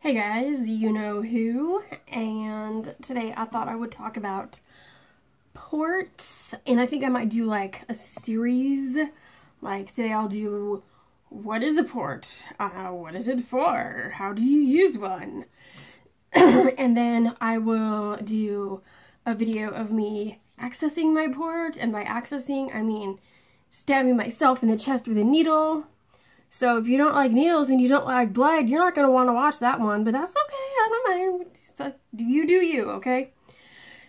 Hey guys, you know who, and today I thought I would talk about ports, and I think I might do like a series. Like today I'll do, what is a port? What is it for? How do you use one? And then I will do a video of me accessing my port, and by accessing I mean stabbing myself in the chest with a needle. So if you don't like needles and you don't like blood, you're not going to want to watch that one, but that's okay. I don't mind. So do you, okay?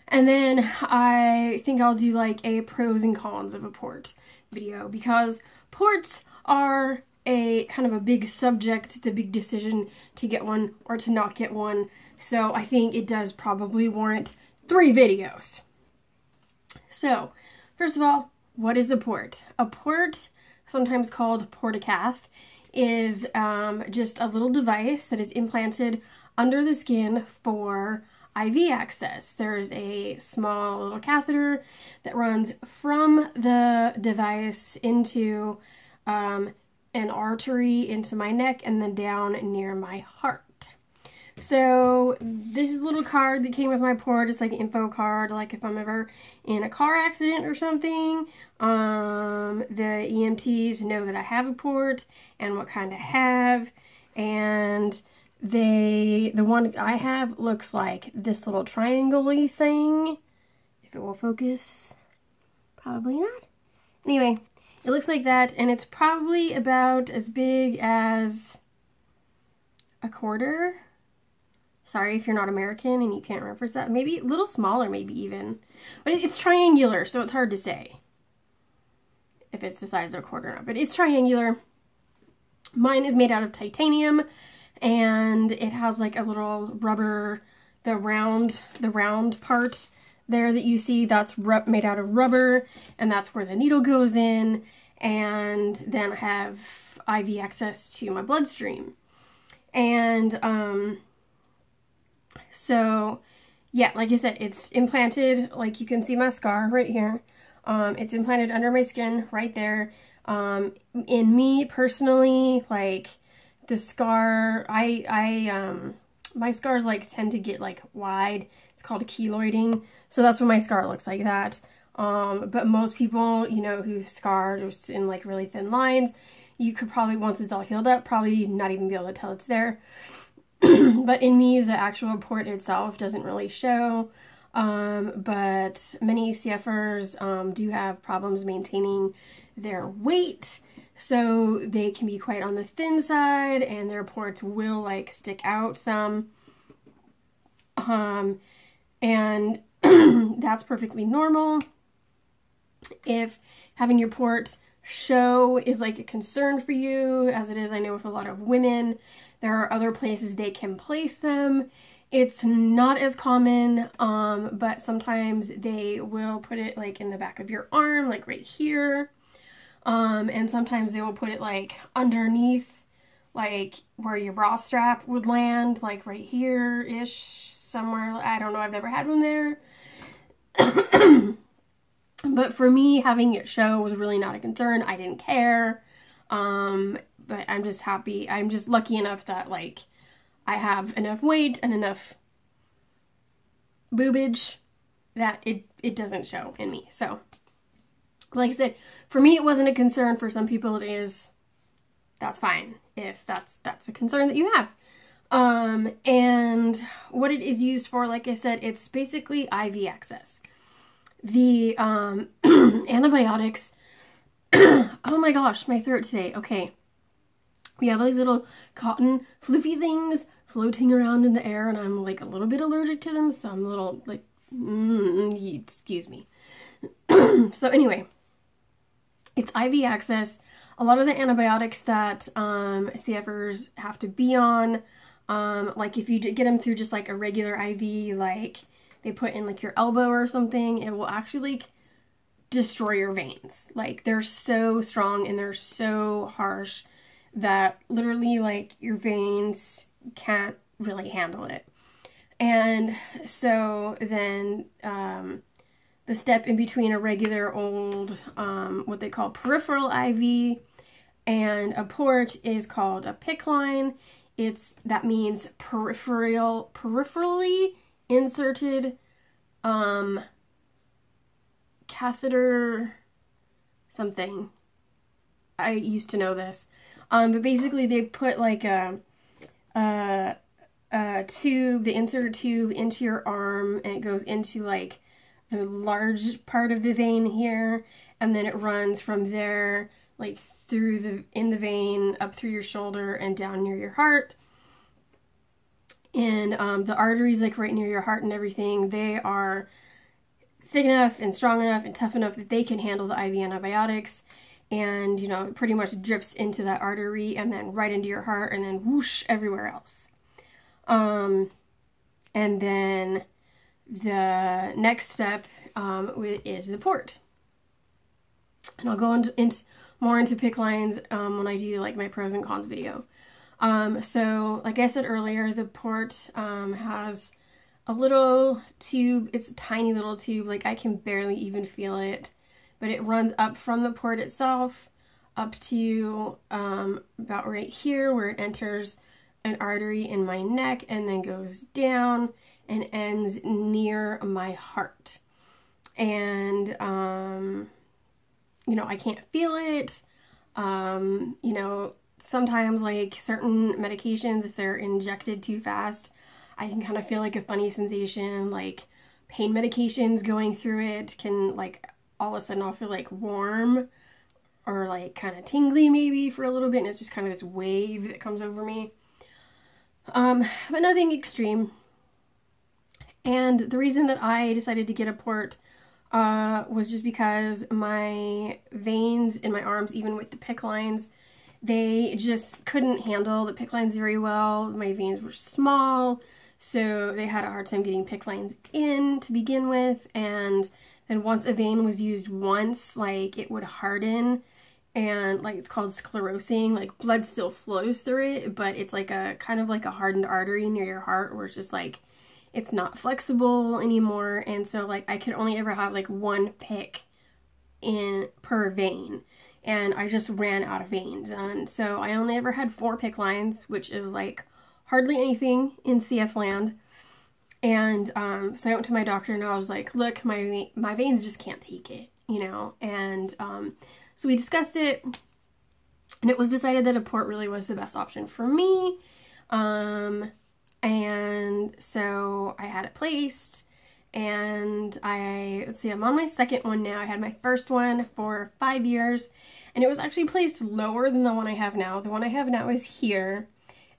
And then I think I'll do like a pros and cons of a port video, because ports are a kind of a big subject. It's a big decision to get one or to not get one. So I think it does probably warrant 3 videos. So first of all, what is a port? A port, sometimes called portacath, is just a little device that is implanted under the skin for IV access. There's a small little catheter that runs from the device into an artery into my neck and then down near my heart. So this is a little card that came with my port. It's like an info card, like if I'm ever in a car accident or something, the EMTs know that I have a port and what kind I have. And the one I have looks like this little triangle-y thing. If it will focus, probably not. Anyway, it looks like that, and it's probably about as big as a quarter. Sorry if you're not American and you can't reference that. Maybe a little smaller, maybe even. But it's triangular, so it's hard to say if it's the size of a quarter or not. But it's triangular. Mine is made out of titanium, and it has like a little rubber, the round part there that you see, that's made out of rubber, and that's where the needle goes in. And then I have IV access to my bloodstream. And so, yeah, like I said, it's implanted, like you can see my scar right here. It's implanted under my skin right there. In me personally, like the scar, my scars like tend to get like wide. It's called keloiding. So that's what my scar looks like, that. But most people, you know, who've scarred or in like really thin lines, you could probably, once it's all healed up, probably not even be able to tell it's there. But in me, the actual port itself doesn't really show, but many CFers do have problems maintaining their weight, so they can be quite on the thin side, and their ports will like stick out some, and that's perfectly normal. If having your port show is like a concern for you, as it is, I know, with a lot of women, there are other places they can place them. It's not as common, but sometimes they will put it like in the back of your arm, like right here. And sometimes they will put it like underneath, like where your bra strap would land, like right here-ish, somewhere. I don't know, I've never had one there. But for me, having it show was really not a concern. I didn't care. But I'm just happy. I'm just lucky enough that like I have enough weight and enough boobage that it doesn't show in me. So, like I said, for me it wasn't a concern. For some people it is. That's fine if that's a concern that you have. And what it is used for, like I said, it's basically IV access. The antibiotics. Oh my gosh, my throat today. Okay. We have these little cotton floofy things floating around in the air, and I'm like a little bit allergic to them, so I'm a little like, excuse me. So anyway, it's IV access. A lot of the antibiotics that CFers have to be on, like if you get them through just like a regular IV, like they put in like your elbow or something, it will actually like destroy your veins. Like they're so strong and they're so harsh that literally like your veins can't really handle it. And so then the step in between a regular old what they call peripheral IV and a port is called a PICC line. that means peripherally inserted catheter something. I used to know this. But basically they put like a tube, they insert a tube into your arm, and it goes into like the large part of the vein here, and then it runs from there like in the vein up through your shoulder and down near your heart. And the arteries like right near your heart and everything, they are thick enough and strong enough and tough enough that they can handle the IV antibiotics. And, you know, it pretty much drips into that artery and then right into your heart and then whoosh everywhere else. And then the next step is the port. And I'll go into more into PICC lines when I do like my pros and cons video. So like I said earlier, the port has a little tube. It's a tiny little tube, like I can barely even feel it, but it runs up from the port itself up to about right here where it enters an artery in my neck and then goes down and ends near my heart. And you know, I can't feel it. You know, sometimes like certain medications, if they're injected too fast, I can kind of feel like a funny sensation, like pain medications going through it can like all of a sudden I'll feel like warm or like kind of tingly maybe for a little bit, and it's just kind of this wave that comes over me. But nothing extreme. And the reason that I decided to get a port was just because my veins in my arms, even with the PICC lines, they just couldn't handle the PICC lines very well. My veins were small, so they had a hard time getting PICC lines in to begin with. And then once a vein was used once, like it would harden and like it's called sclerosing, like blood still flows through it, but it's like a kind of like a hardened artery near your heart where it's just like it's not flexible anymore. And so like I could only ever have like one PICC in per vein, and I just ran out of veins. And so I only ever had 4 PICC lines, which is like hardly anything in CF land. And so I went to my doctor and I was like, look, my veins just can't take it, you know. And so we discussed it, and it was decided that a port really was the best option for me. And so I had it placed, and let's see, I'm on my second one now. I had my first one for 5 years, and it was actually placed lower than the one I have now. The one I have now is here,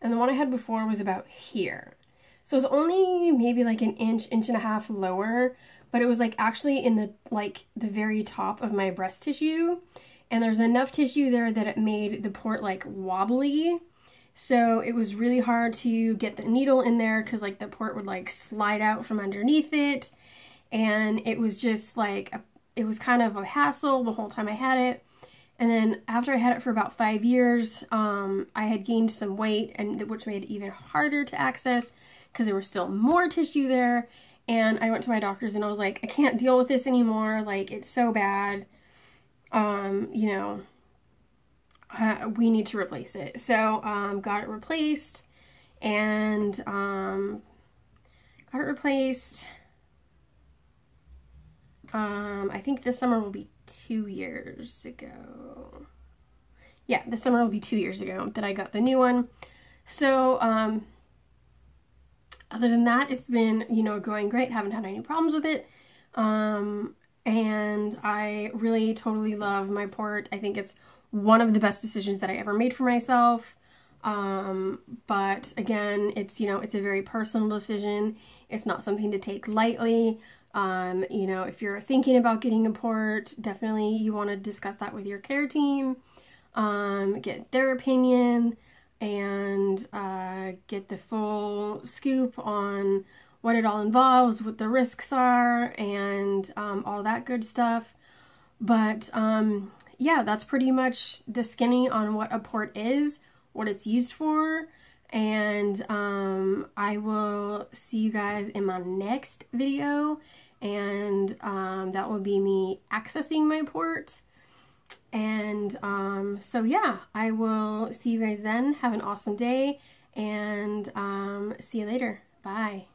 and the one I had before was about here. So it's only maybe like an inch and a half lower, but it was like actually in the very top of my breast tissue, and there's enough tissue there that it made the port like wobbly. So it was really hard to get the needle in there because like the port would like slide out from underneath it, and it was just like it was kind of a hassle the whole time I had it. And then after I had it for about 5 years, I had gained some weight, and which made it even harder to access because there was still more tissue there. And I went to my doctors and I was like, I can't deal with this anymore. Like, it's so bad. You know, we need to replace it. So, got it replaced, and, I think this summer will be 2 years ago. Yeah, this summer will be 2 years ago that I got the new one. So, other than that, it's been, you know, going great. Haven't had any problems with it. And I really totally love my port. I think it's one of the best decisions that I ever made for myself. But again, it's, you know, it's a very personal decision. It's not something to take lightly. You know, if you're thinking about getting a port, definitely you want to discuss that with your care team, get their opinion, and get the full scoop on what it all involves, what the risks are, and all that good stuff. But yeah, that's pretty much the skinny on what a port is, what it's used for, and I will see you guys in my next video, and that will be me accessing my port. And so yeah, I will see you guys then. Have an awesome day, and see you later. Bye.